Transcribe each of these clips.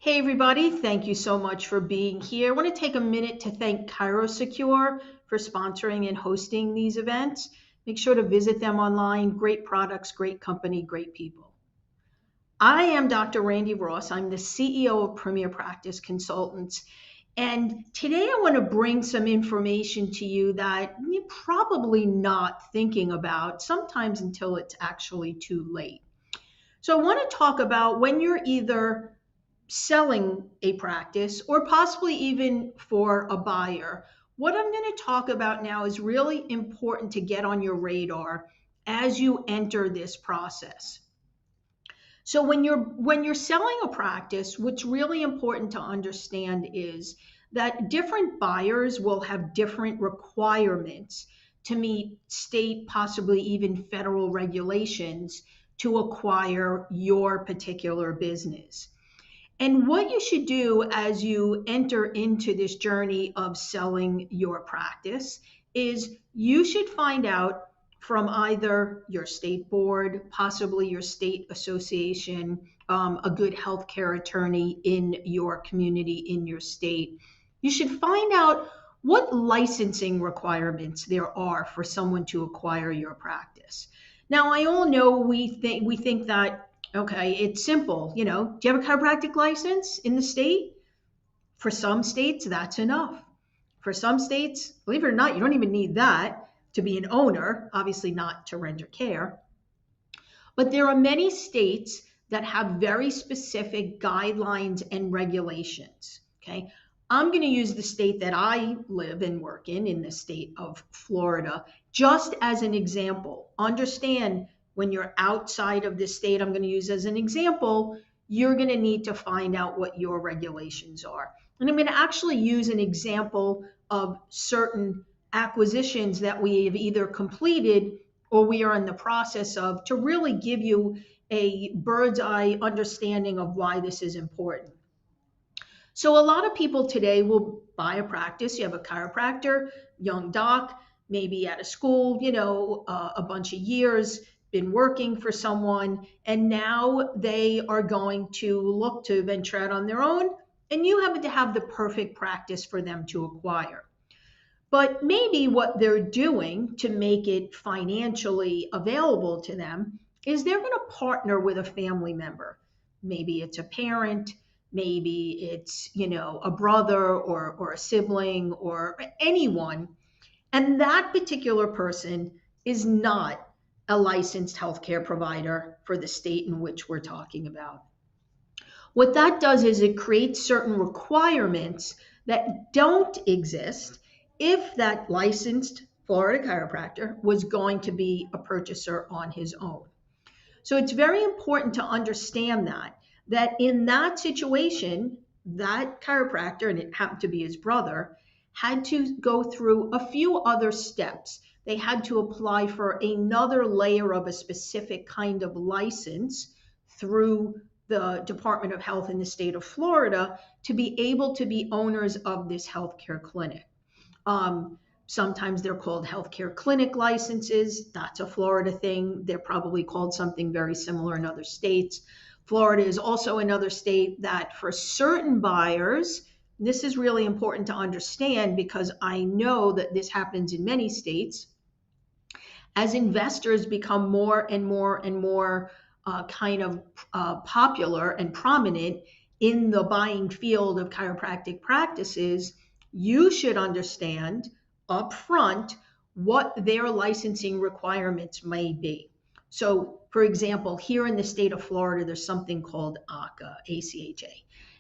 Hey everybody, thank you so much for being here. I want to take a minute to thank ChiroSecure for sponsoring and hosting these events. Make sure to visit them online. Great products, great company, great people. I am Dr. Randi Ross. I'm the CEO of Premier Practice Consultants. And today I want to bring some information to you that you're probably not thinking about sometimes until it's actually too late. So I want to talk about when you're either selling a practice or possibly even for a buyer. What I'm going to talk about now is really important to get on your radar as you enter this process. So when you're selling a practice, what's really important to understand is that different buyers will have different requirements to meet state, possibly even federal regulations to acquire your particular business. And what you should do as you enter into this journey of selling your practice is you should find out from either your state board, possibly your state association, a good healthcare attorney in your community, in your state. You should find out what licensing requirements there are for someone to acquire your practice. Now, I all know we think that okay, it's simple. Do you have a chiropractic license in the state? For some states, that's enough. For some states, believe it or not, you don't even need that to be an owner, obviously not to render care. But there are many states that have very specific guidelines and regulations. Okay. I'm going to use the state that I live and work in the state of Florida, just as an example. Understand when you're outside of this state, I'm going to use as an example, you're going to need to find out what your regulations are. And I'm going to actually use an example of certain acquisitions that we have either completed or we are in the process of to really give you a bird's eye understanding of why this is important. So, a lot of people today will buy a practice. You have a chiropractor, young doc, maybe at a school, a bunch of years, been working for someone, and now they are going to look to venture out on their own, and you happen to have the perfect practice for them to acquire. But maybe what they're doing to make it financially available to them is they're going to partner with a family member. Maybe it's a parent, maybe it's, a brother or a sibling or anyone. And that particular person is not a licensed healthcare provider for the state in which we're talking about. What that does is it creates certain requirements that don't exist if that licensed Florida chiropractor was going to be a purchaser on his own. So it's very important to understand that in that situation, that chiropractor, and it happened to be his brother, had to go through a few other steps. They had to apply for another layer of a specific kind of license through the Department of Health in the state of Florida to be able to be owners of this healthcare clinic. Sometimes they're called healthcare clinic licenses. That's a Florida thing. They're probably called something very similar in other states. Florida is also another state that for certain buyers, this is really important to understand because I know that this happens in many states. As investors become more and more and more popular and prominent in the buying field of chiropractic practices, you should understand upfront what their licensing requirements may be. So, for example, here in the state of Florida, there's something called ACA, ACHA.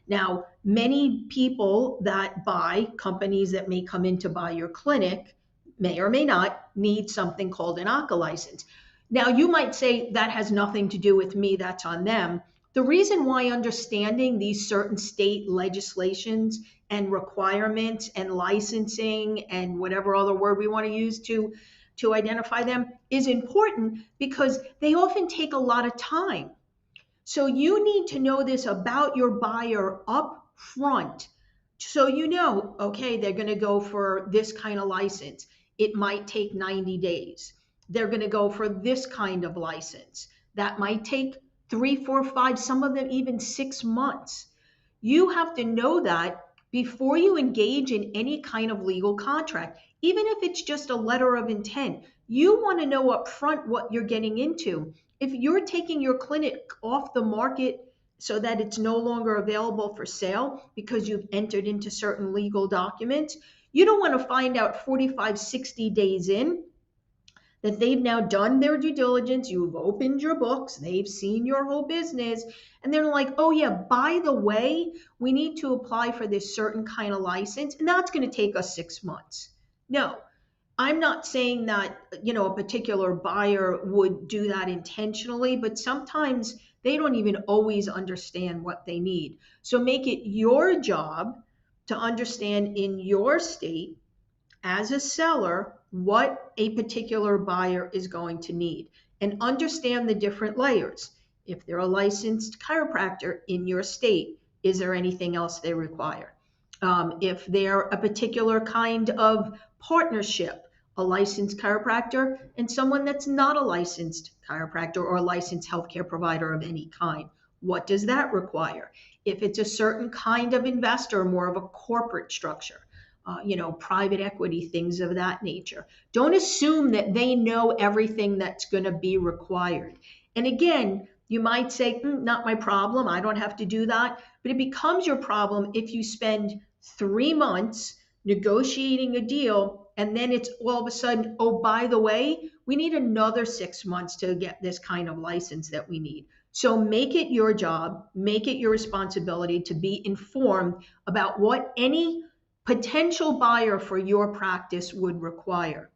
Now, many people that buy, companies that may come in to buy your clinic, may or may not need something called an ACA license. Now, you might say that has nothing to do with me, that's on them. The reason why understanding these certain state legislations and requirements and licensing and whatever other word we want to use to identify them is important because they often take a lot of time. So you need to know this about your buyer up front. So okay, they're going to go for this kind of license. It might take 90 days. They're going to go for this kind of license. That might take 3, 4, 5, some of them even 6 months. You have to know that before you engage in any kind of legal contract, even if it's just a letter of intent. You want to know up front what you're getting into. If you're taking your clinic off the market so that it's no longer available for sale because you've entered into certain legal documents, you don't want to find out 45, 60 days in that they've now done their due diligence, you've opened your books, they've seen your whole business, and they're like, oh yeah, by the way, we need to apply for this certain kind of license, and that's going to take us 6 months. No, I'm not saying that, a particular buyer would do that intentionally, but sometimes they don't even always understand what they need. So make it your job to understand in your state as a seller what a particular buyer is going to need and understand the different layers. If they're a licensed chiropractor in your state, is there anything else they require? If they're a particular kind of partnership, a licensed chiropractor and someone that's not a licensed chiropractor or a licensed healthcare provider of any kind, what does that require? If it's a certain kind of investor, more of a corporate structure, private equity, things of that nature. Don't assume that they know everything that's going to be required. And again, you might say, not my problem. I don't have to do that. But it becomes your problem if you spend 3 months negotiating a deal and then it's all of a sudden, oh, by the way, we need another 6 months to get this kind of license that we need. So make it your job, make it your responsibility to be informed about what any potential buyer for your practice would require.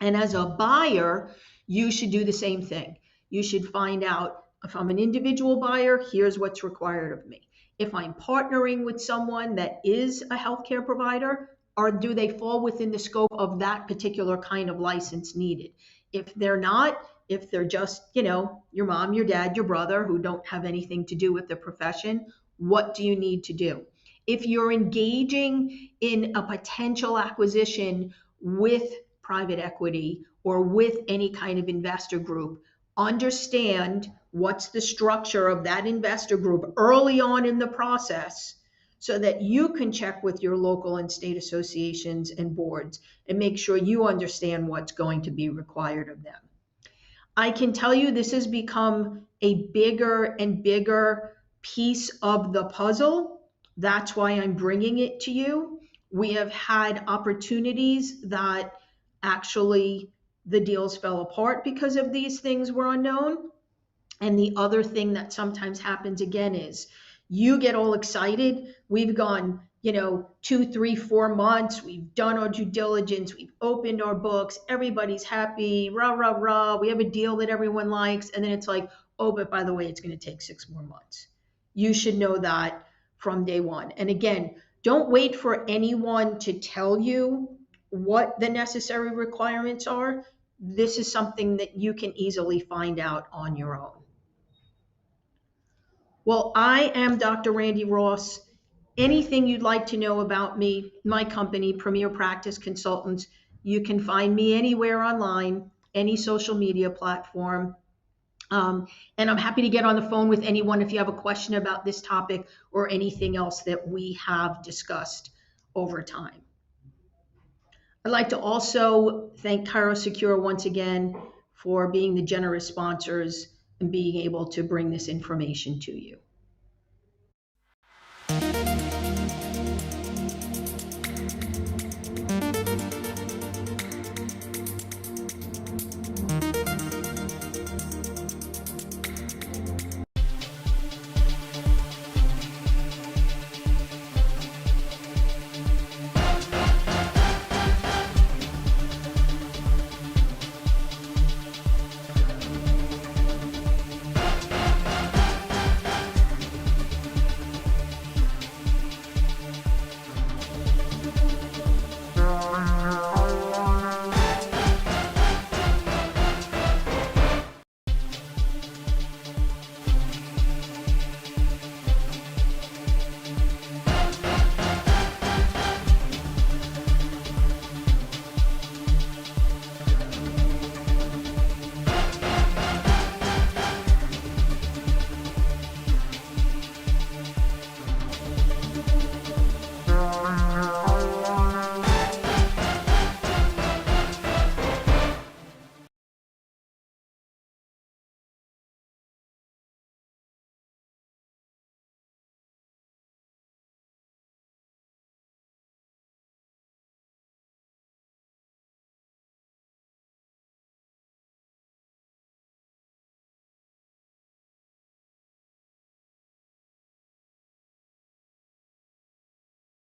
And as a buyer, you should do the same thing. You should find out, if I'm an individual buyer, here's what's required of me. If I'm partnering with someone that is a healthcare provider, or do they fall within the scope of that particular kind of license needed? If they're not, if they're just, your mom, your dad, your brother who don't have anything to do with the profession, what do you need to do? If you're engaging in a potential acquisition with private equity or with any kind of investor group, understand what's the structure of that investor group early on in the process so that you can check with your local and state associations and boards and make sure you understand what's going to be required of them. I can tell you this has become a bigger and bigger piece of the puzzle. That's why I'm bringing it to you. We have had opportunities that actually the deals fell apart because of these things were unknown. And the other thing that sometimes happens again is you get all excited. We've gone, 2, 3, 4 months. We've done our due diligence. We've opened our books. Everybody's happy. Rah, rah, rah. We have a deal that everyone likes. And then it's like, oh, but by the way, it's going to take 6 more months. You should know that from day one. And again, don't wait for anyone to tell you what the necessary requirements are. This is something that you can easily find out on your own. Well, I am Dr. Randi Ross. Anything you'd like to know about me, my company, Premier Practice Consultants, you can find me anywhere online, any social media platform. And I'm happy to get on the phone with anyone if you have a question about this topic or anything else that we have discussed over time. I'd like to also thank ChiroSecure once again for being the generous sponsors and being able to bring this information to you.